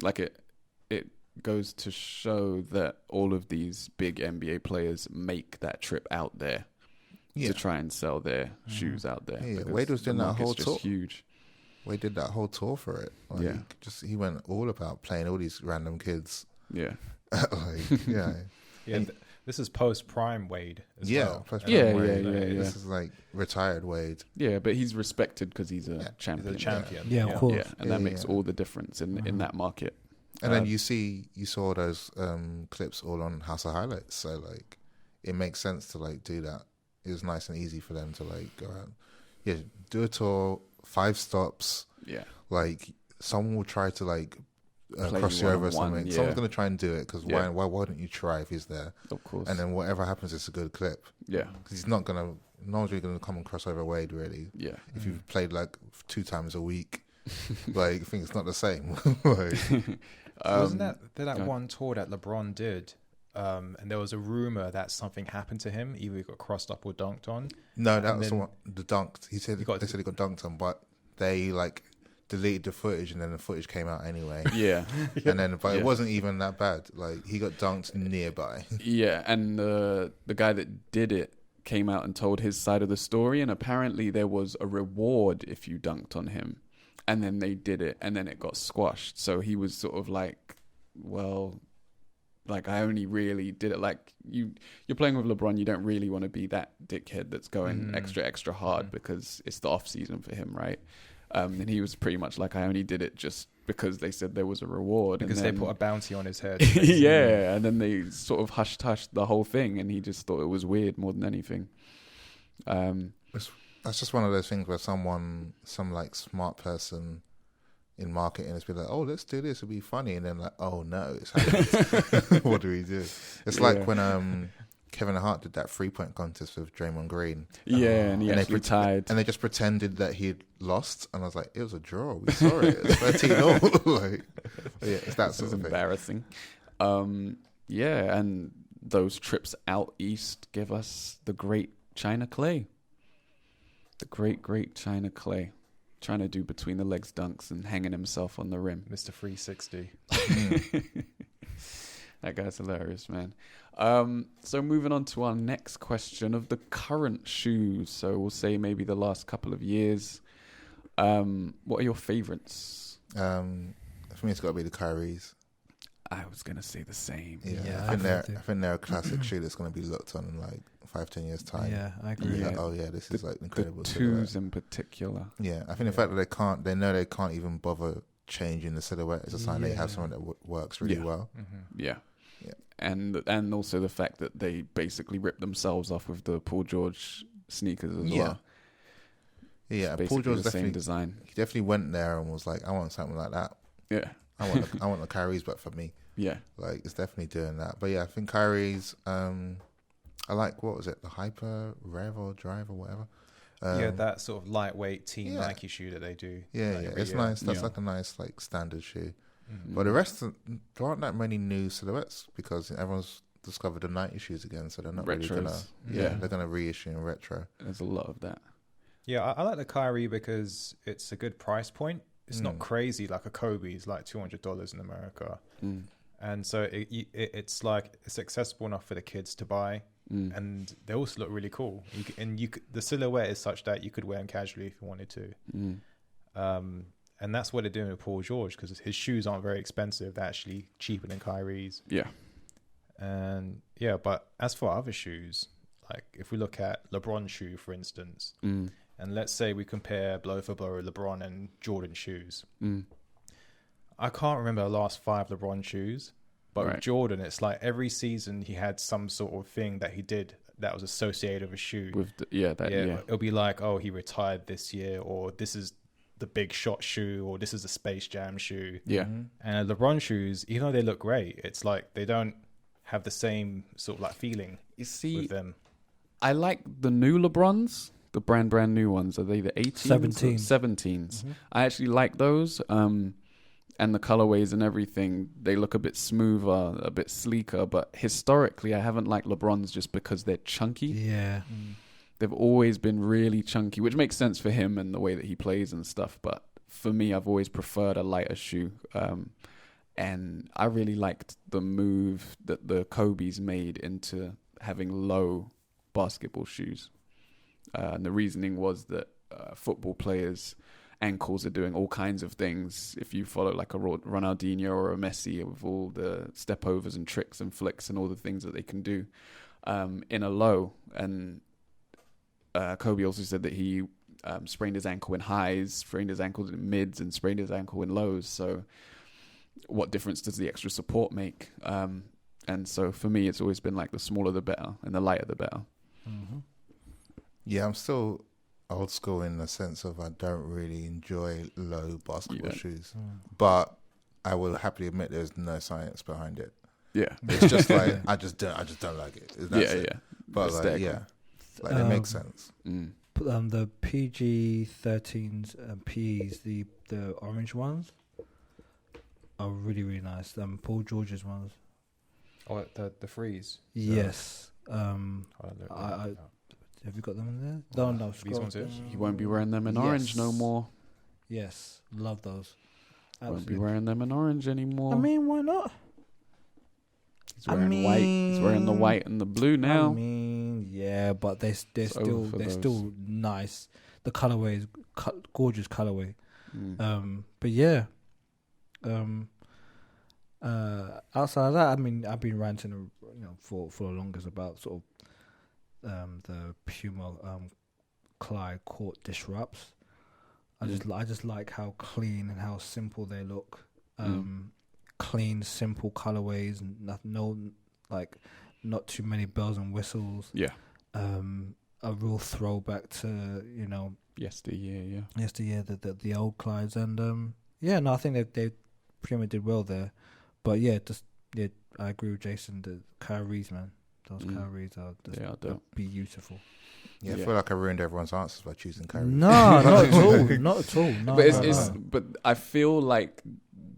Like it goes to show that all of these big NBA players make that trip out there to try and sell their shoes out there. Yeah, Wade was doing that whole tour. Huge. Wade did that whole tour for it. Like, he went all about playing all these random kids. Yeah. This is post prime Wade as well. Wade. This is like retired Wade. Yeah, but he's respected because he's a champion. He's a champion. Yeah, of course. Yeah, and that makes all the difference in that market. And then you saw those clips all on House of Highlights, so like it makes sense to like do that. It was nice and easy for them to like go out, do a tour, 5 stops. Yeah, like someone will try to like cross you over or something. Someone's gonna try and do it because why don't you try if he's there? Of course. And then whatever happens, it's a good clip. Yeah, because no one's really gonna come and cross over Wade really. Yeah, if you've played like 2 times a week Like, I think it's not the same. Like, wasn't that one tour that LeBron did? And there was a rumor that something happened to him, either he got crossed up or dunked on. No, that was the dunked. They said he got dunked on, but they like deleted the footage, and then the footage came out anyway. Yeah, and then but it wasn't even that bad. Like, he got dunked nearby. Yeah, and the guy that did it came out and told his side of the story, and apparently there was a reward if you dunked on him, and then they did it, and then it got squashed. So he was sort of like, well, like, I only really did it. Like, you're playing with LeBron, you don't really want to be that dickhead that's going extra hard because it's the off season for him, right? And he was pretty much like, I only did it just because they said there was a reward. Because and then, they put a bounty on his head. yeah, and then they sort of hushed the whole thing, and he just thought it was weird more than anything. That's just one of those things where some like smart person in marketing has been like, oh, let's do this, it'll be funny, and then like, oh no, it's happened. What do we do? It's like when Kevin Hart did that 3-point contest with Draymond Green. Yeah, and he actually tied. And they just pretended that he'd lost, and I was like, it was a draw. We saw it. It's 13-0. Like, yeah, it's that sort of thing. Embarrassing. Yeah, and those trips out east give us the great China Clay. The great China Clay. Trying to do between the legs dunks and hanging himself on the rim. Mr. 360. That guy's hilarious, man. So moving on to our next question of the current shoes. So we'll say maybe the last couple of years. What are your favorites? For me, it's got to be the Kyries. I was going to say the same. Yeah, I think they're a classic shoe that's going to be looked on in like 5-10 years time. Yeah, I agree. Yeah. Like, oh yeah, this is like incredible. The twos in particular. Yeah, I think the fact that they know they can't even bother changing the silhouette is a sign they have something that works really well. Mm-hmm. Yeah. And also the fact that they basically ripped themselves off with the Paul George sneakers as well. Yeah, Paul George the same design. He definitely went there and was like, I want something like that. Yeah. I want the Kyries, but for me. Yeah. Like, it's definitely doing that. But yeah, I think Kyries, I like, what was it, the Hyper Rev or Drive or whatever. That sort of lightweight team Nike shoe that they do. Yeah, it's nice. That's like a nice like standard shoe. Mm-hmm. But the rest, there aren't that many new silhouettes because everyone's discovered the 90 shoes again, so they're not Retros. really gonna. They're gonna reissue in retro. There's a lot of that. Yeah, I like the Kyrie because it's a good price point. It's not crazy like a Kobe's, like $200 in America, and so it's like it's accessible enough for the kids to buy, and they also look really cool. The silhouette is such that you could wear them casually if you wanted to. And that's what they're doing with Paul George because his shoes aren't very expensive. They're actually cheaper than Kyrie's. Yeah. And but as for other shoes, like if we look at LeBron's shoe, for instance, and let's say we compare blow for blow LeBron and Jordan shoes. I can't remember the last 5 LeBron shoes, but with Jordan, it's like every season he had some sort of thing that he did that was associated with a shoe. It'll be like, oh, he retired this year, or this is the big shot shoe, or this is a Space Jam shoe. And LeBron shoes, even though they look great, it's like they don't have the same sort of like feeling with them. I like the new LeBrons, the brand new ones. Are they the 18s? 17s. I actually like those. And the colorways and everything, they look a bit smoother, a bit sleeker. But historically, I haven't liked LeBrons just because they're chunky. Yeah. They've always been really chunky, which makes sense for him and the way that he plays and stuff. But for me, I've always preferred a lighter shoe. And I really liked the move that the Kobe's made into having low basketball shoes. And the reasoning was that football players' ankles are doing all kinds of things. If you follow like a Ronaldinho or a Messi with all the step overs and tricks and flicks and all the things that they can do in a low. And Kobe also said that he sprained his ankle in highs, sprained his ankle in mids, and sprained his ankle in lows. So what difference does the extra support make? And so for me, it's always been like the smaller the better and the lighter the better. Yeah, I'm still old school in the sense of I don't really enjoy low basketball shoes. But I will happily admit there's no science behind it. Yeah. It's just like I just don't like it. That's it. But like, it makes sense. The PG-13s and PEs, the the orange ones are really, really nice. Paul George's ones. Oh, the freeze. Yes. I Have you got them in there? No. These ones here? He won't be wearing them in orange no more. Yes, love those. Won't be wearing them in orange anymore. I mean, why not? He's wearing white. He's wearing the white and the blue now. I mean, yeah, but they're still nice. The colorway is gorgeous colorway. But yeah, outside of that, I mean, I've been ranting, for the longest about sort of the Puma Clyde Court disrupts. I just like how clean and how simple they look. Clean, simple colorways, not too many bells and whistles. Yeah. A real throwback to yesteryear. The old Clydes, and I think they Puma did well there. But I agree with Jason. The Kyrie's, man, those Kyrie's are beautiful. Yeah, I feel like I ruined everyone's answers by choosing Kyrie. No, not at all. Not at all. No, but I feel like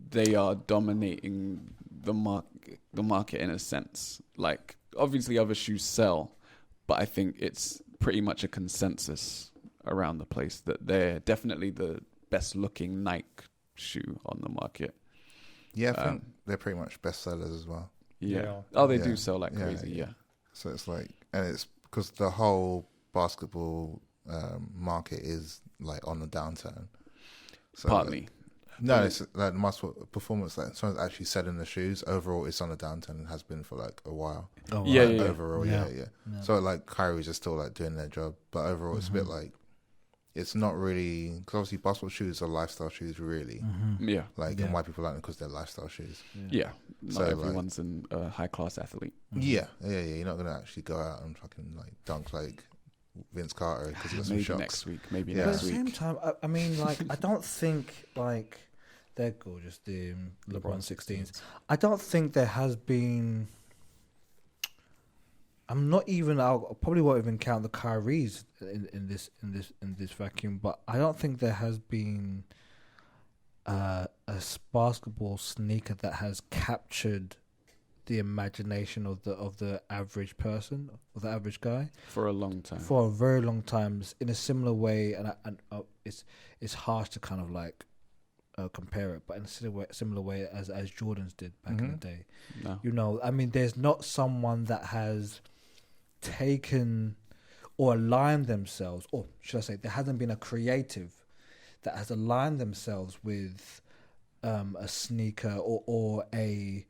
they are dominating the market in a sense. Like, obviously other shoes sell, but I think it's pretty much a consensus around the place that they're definitely the best looking Nike shoe on the market. Yeah, I think they're pretty much best sellers as well. Yeah. Oh, they do sell like crazy, yeah. So it's like, and it's because the whole basketball market is like on the downturn. So partly. No, it's like performance, like someone's actually selling the shoes. Overall, it's on a downturn and has been for like a while. Oh, yeah. Overall, yeah. So like Kyrie's are still like doing their job, but overall, it's a bit like it's not really, because obviously basketball shoes are lifestyle shoes, really. Yeah. And why people like them because they're lifestyle shoes. Yeah. Not everyone's a high class athlete. Yeah. You're not gonna actually go out and fucking like dunk like Vince Carter because he got some shots. Maybe But next at the week. same time, I mean, like, I don't think like they're gorgeous. The LeBron 16s. I don't think there has been. I'm not even. I probably won't even count the Kyries in this vacuum. But I don't think there has been a basketball sneaker that has captured the imagination of the average person, or the average guy, for a long time. For a very long time, in a similar way, and it's harsh to kind of like compare it, but in a similar way as Jordan's did back in the day. No. I mean, there's not someone that has taken or aligned themselves, or should I say, there hasn't been a creative that has aligned themselves with a sneaker or a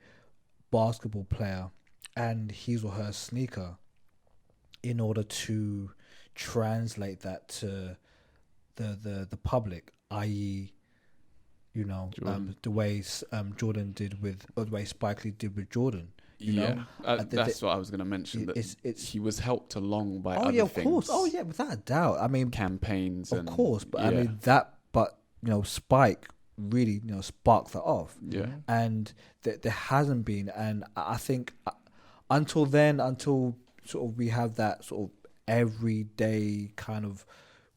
basketball player and his or her sneaker in order to translate that to the public, i.e., the way Jordan did with, or the way Spike Lee did with Jordan. That's what I was going to mention. That he was helped along by other of things. Course. Oh yeah, without a doubt. I mean, campaigns, of course. But I mean that. But Spike really sparked that off. Yeah. And there hasn't been, and I think until sort of we have that sort of everyday kind of,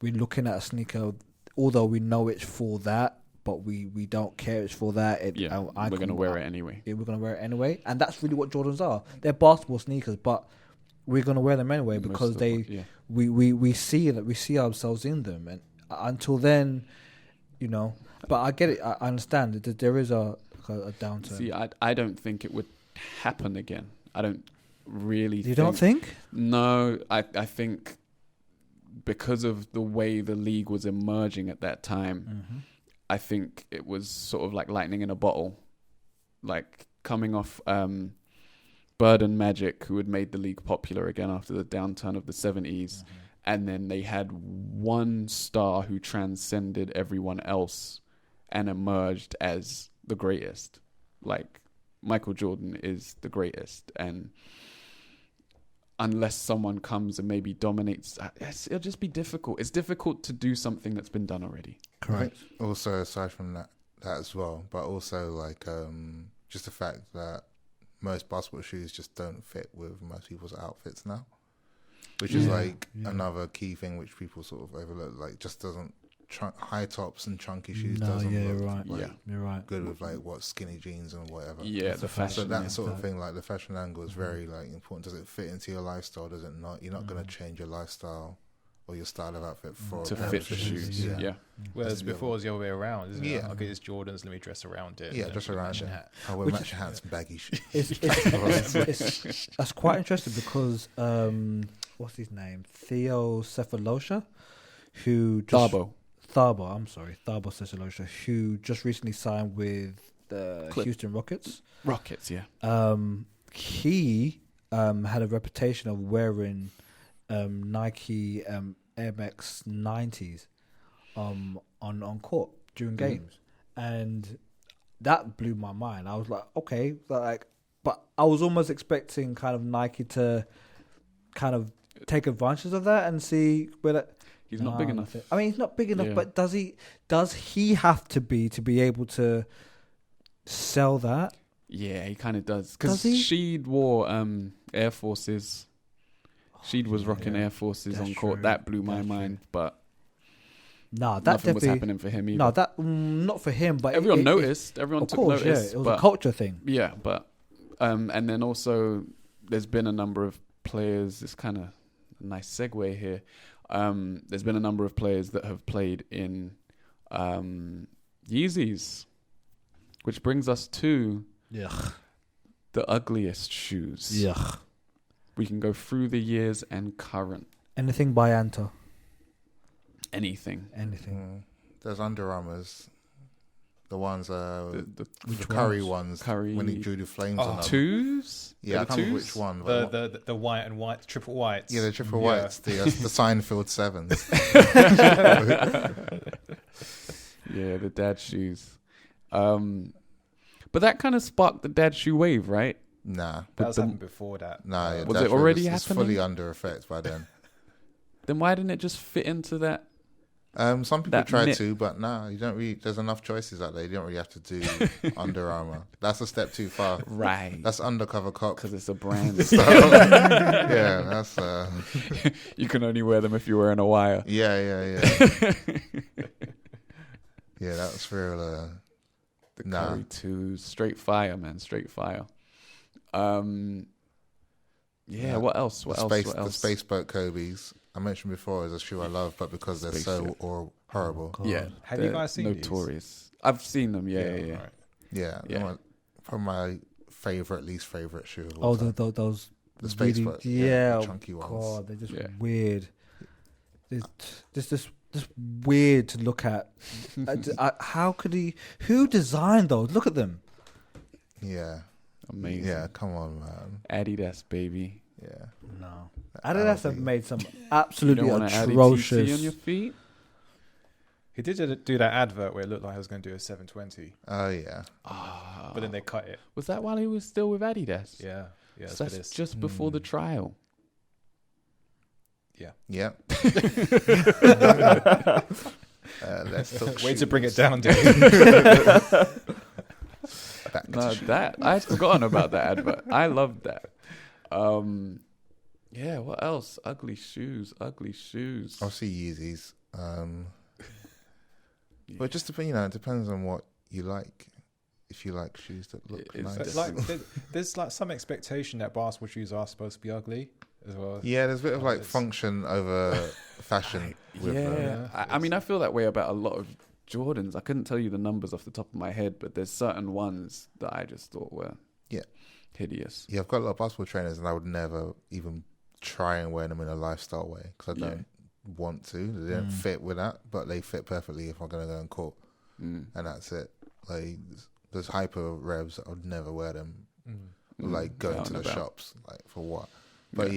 we're looking at a sneaker, although we know it's for that, but we don't care it's for that. We're going to wear it anyway. We're going to wear it anyway. And that's really what Jordans are. They're basketball sneakers, but we're going to wear them anyway because we see ourselves in them. And until then, but I get it. I understand that there is a downturn. See, I don't think it would happen again. I don't really You don't think? No, I think because of the way the league was emerging at that time, I think it was sort of like lightning in a bottle. Like coming off Bird and Magic, who had made the league popular again after the downturn of the 70s. And then they had one star who transcended everyone else and emerged as the greatest. Like, Michael Jordan is the greatest. And unless someone comes and maybe dominates, it'll just be difficult. It's difficult to do something that's been done already. Correct. Also, aside from that as well, but also like just the fact that most basketball shoes just don't fit with most people's outfits now, which is another key thing which people sort of overlook. Like, just doesn't high tops and chunky shoes No, doesn't yeah, look you're right. like Yeah. You're right. good with like what skinny jeans and whatever. Yeah, the fashion. So that yeah. sort of thing, like the fashion angle, is very like important. Does it fit into your lifestyle? Does it not? You're not going to change your lifestyle or your style of outfit for to a pair fit of the shoes. Yeah. Whereas before it was the other way around, isn't it? Yeah. Okay, it's Jordans, let me dress around it. Yeah, and dress then around match it. a hat. I wear matching hats and baggy shoes. That's quite interesting because what's his name? Theo Cephalosha, who just Thabo Cephalosha, who just recently signed with the Houston Rockets. Yeah. He had a reputation of wearing Nike Air Max 90s on court during games, and that blew my mind. I was like, okay, but I was almost expecting kind of Nike to kind of take advantage of that and see whether he's not big enough. I mean, he's not big enough, but does he have to be able to sell that? Yeah, he kind of does. Because Sheed wore Air Forces. Sheed was rocking Air Forces on court. True. That blew my mind, but nothing was happening for him either. No, that not for him, but everyone noticed. Everyone took notice. Yeah, it was a culture thing. Yeah, but and then also there's been a number of players. It's kind of a nice segue here. There's been a number of players that have played in Yeezys, which brings us to the ugliest shoes. Yeah. We can go through the years and current. Anything by Anta. Anything. There's Under Armours. The ones, the curry ones. When he drew the flames on them. Twos? Yeah, I can't remember which one. The white and white, triple whites. Yeah, the triple whites. The Seinfeld sevens. Yeah, the dad shoes. But that kind of sparked the dad shoe wave, right? Nah. That was happening before that. Nah, yeah, was it already happening? It's fully under effect by then. Then why didn't it just fit into that? Some people try to, but nah, you don't really. There's enough choices out there. You don't really have to do Under Armour. That's a step too far. Right. That's undercover cop. Because it's a brand. So, yeah, that's. You can only wear them if you're wearing a wire. Yeah. Yeah, that's real. The Curry 2, straight fire, man, straight fire. Yeah. What else? What else? The space boat Kobe's. I mentioned before is a shoe I love, but because they're so horrible. Yeah. Have you guys seen notorious? These? I've seen them. Yeah. Right. Yeah. From my least favorite shoe. Those the space boat. Yeah, the chunky ones. God, they're just weird. This weird to look at. How could he? Who designed those? Look at them. Yeah. Amazing. Yeah, come on, man. Adidas, baby. Yeah. No. Adidas have made some absolutely you don't atrocious. on your feet? He did do that advert where it looked like he was going to do a 720. Oh, yeah. But then they cut it. Was that while he was still with Adidas? Yeah. So that's just before the trial. Yeah. Yeah. Let's talk Way to bring it down, Dave. I'd forgotten about that advert. I loved that. Yeah, what else? Ugly shoes. Obviously Yeezys. But it just depends, it depends on what you like. If you like shoes that look nice. There's like some expectation that basketball shoes are supposed to be ugly as well. Yeah, there's a bit of like function over fashion. I mean, I feel that way about a lot of Jordans. I couldn't tell you the numbers off the top of my head, but there's certain ones that I just thought were hideous. Yeah, I've got a lot of basketball trainers and I would never even try and wear them in a lifestyle way because I don't want to. They don't fit with that, but they fit perfectly if I'm going to go on court. And that's it. Like, there's hyper revs, I would never wear them. Like, going to the shops, like, for what? But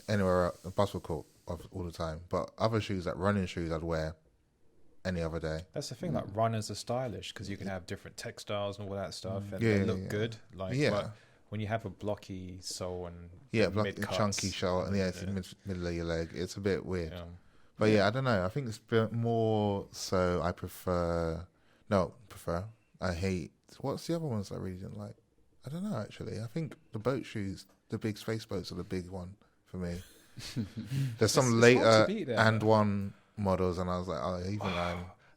anywhere, basketball court all the time. But other shoes, like running shoes, I'd wear any other day. That's the thing, like runners are stylish because you can have different textiles and all that stuff and they look good. Like, but when you have a blocky sole and blocky, chunky sole and it's in the middle of your leg, it's a bit weird. But I don't know. I think it's a bit more so I hate, what's the other ones I really didn't like? I don't know, actually. I think the boat shoes, the big space boats are the big one for me. There's some later and one models, and I was like, oh, even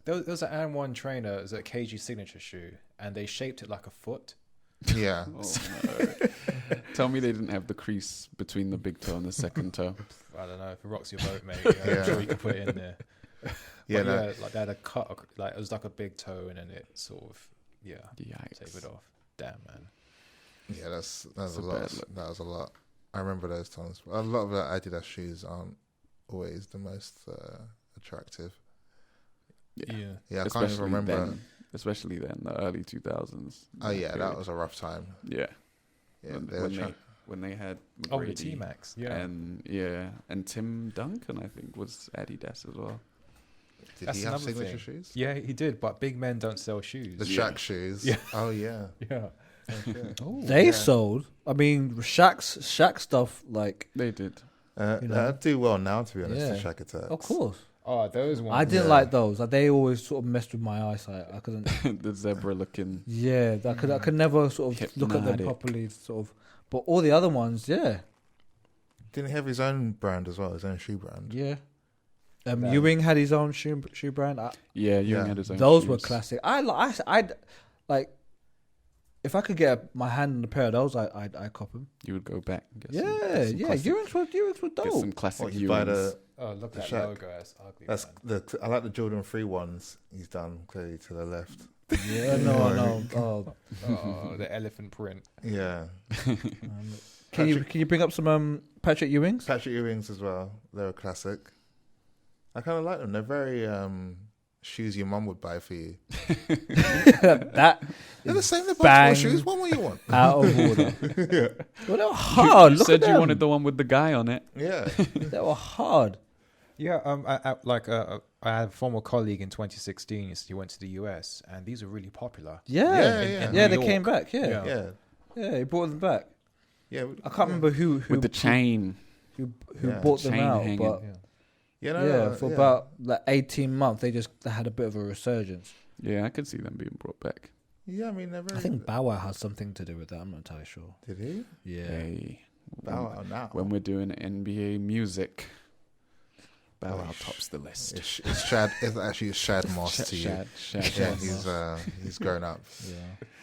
There was an An 1 trainer. It was a KG signature shoe, and they shaped it like a foot. Yeah. No. Tell me they didn't have the crease between the big toe and the second toe. I don't know if it rocks your boat, mate. I'm sure you can put it in there. Like they had a cut, like it was like a big toe, and then it sort of tapered off. Damn, man. Yeah, that was a lot. That was a lot. I remember those times. A lot of the Adidas shoes aren't always the most attractive. Yeah. I can't even remember. Especially then, the early 2000s. Oh yeah, that was a rough time. Yeah. When they had McGrady the T-Max, and Tim Duncan, I think, was Adidas as well. Did he have signature shoes? Yeah, he did. But big men don't sell shoes. The Shaq shoes. Yeah. Oh yeah. Yeah. They sold. I mean, Shaq stuff like they did. I'd do well now, to be honest. The Shaq Attacks. Of course. Oh, those ones. I didn't like those. Like, they always sort of messed with my eyesight. I couldn't. The zebra looking. Yeah, I could never sort of look at them properly. Sort of. But all the other ones, yeah. Didn't he have his own brand as well? His own shoe brand. Yeah. Ewing had his own shoe brand. Ewing had his own. Those shoes. were classic. I like. If I could get my hand on a pair of those, I'd cop them. You would go back and get Ewings were dope. Get some classic Ewings. Look at that logo. That's ugly. I like the Jordan 3 ones he's done clearly to the left. Yeah, no. The elephant print. Yeah. Can you bring up some Patrick Ewings? Patrick Ewings as well. They're a classic. I kind of like them. They're very shoes your mum would buy for you. They're the same. They're basketball shoes. What more you want? Out of order. Yeah. Well, they were hard. You said you wanted the one with the guy on it. Yeah. They were hard. Yeah. I had a former colleague in 2016. He went to the US, and these are really popular. Yeah. They came back. Yeah. He brought them back. Yeah. I can't remember who with the chain. Who bought them out, hanging. but. For about 18 months, they had a bit of a resurgence. Yeah, I could see them being brought back. Yeah, I mean, I think Bow Wow has something to do with that. I'm not entirely sure. Did he? Yeah. Hey, Bow Wow now. When we're doing NBA music, Bow Wow tops the list. It's Shad. It's actually Shad Moss to you. Shad. He's grown up. Yeah.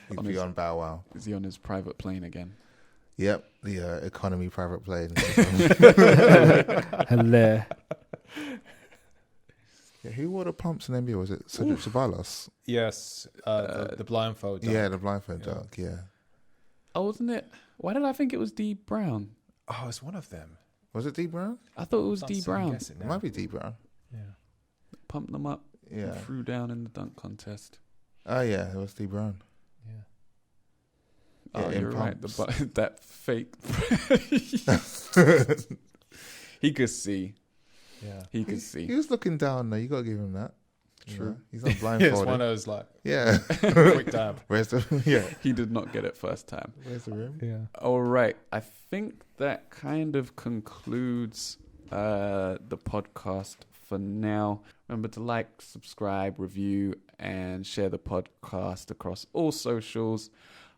He's beyond Bow Wow. Is he on his private plane again? Yep, the economy private plane. Hello. Yeah, who wore the pumps in NBA? Was it Cedric Ceballos? Yes, the blindfold dunk. Yeah, the blindfold dunk, yeah. Oh, wasn't it? Why did I think it was D Brown? Oh, it's one of them. Was it D Brown? I thought it was D Brown. It might be D Brown. Yeah. Pumped them up. Yeah. And threw down in the dunk contest. Oh, yeah, it was D Brown. Yeah. Oh, you're right. That fake. He could see. Yeah. He could see. He was looking down there. You got to give him that. True. He's not blindfolded. It's one of those quick dab. Where's the He did not get it first time. Where's the rim? Yeah. All right. I think that kind of concludes the podcast for now. Remember to like, subscribe, review, and share the podcast across all socials.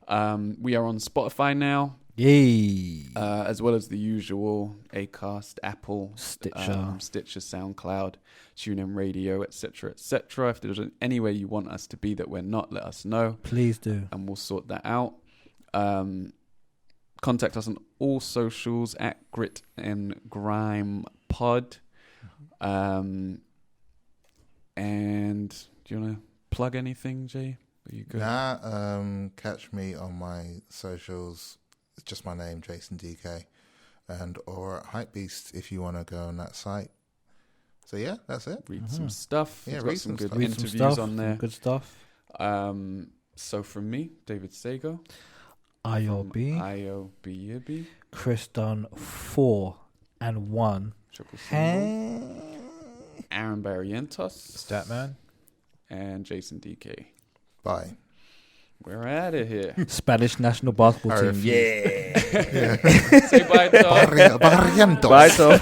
We are on Spotify now. Yay! As well as the usual Acast, Apple, Stitcher, SoundCloud, TuneIn Radio, etc., etc. If there's any way you want us to be that we're not, let us know. Please do, and we'll sort that out. Contact us on all socials at Grit and Grime Pod. And do you want to plug anything, Jay? Are you good? Catch me on my socials. It's just my name, Jason Dike, or Hypebeast if you want to go on that site. So yeah, that's it. Read some stuff. Yeah, read some good interviews stuff, on there. Good stuff. So from me, David Sagoe, IOB, Chris Dunn 4 and 1, Triple Single, Aaron Barrientos, Statman, and Jason Dike. Bye. We're out of here. Spanish national basketball team. Yeah. Say bye, Tom. Barrientos. Bye, Tom.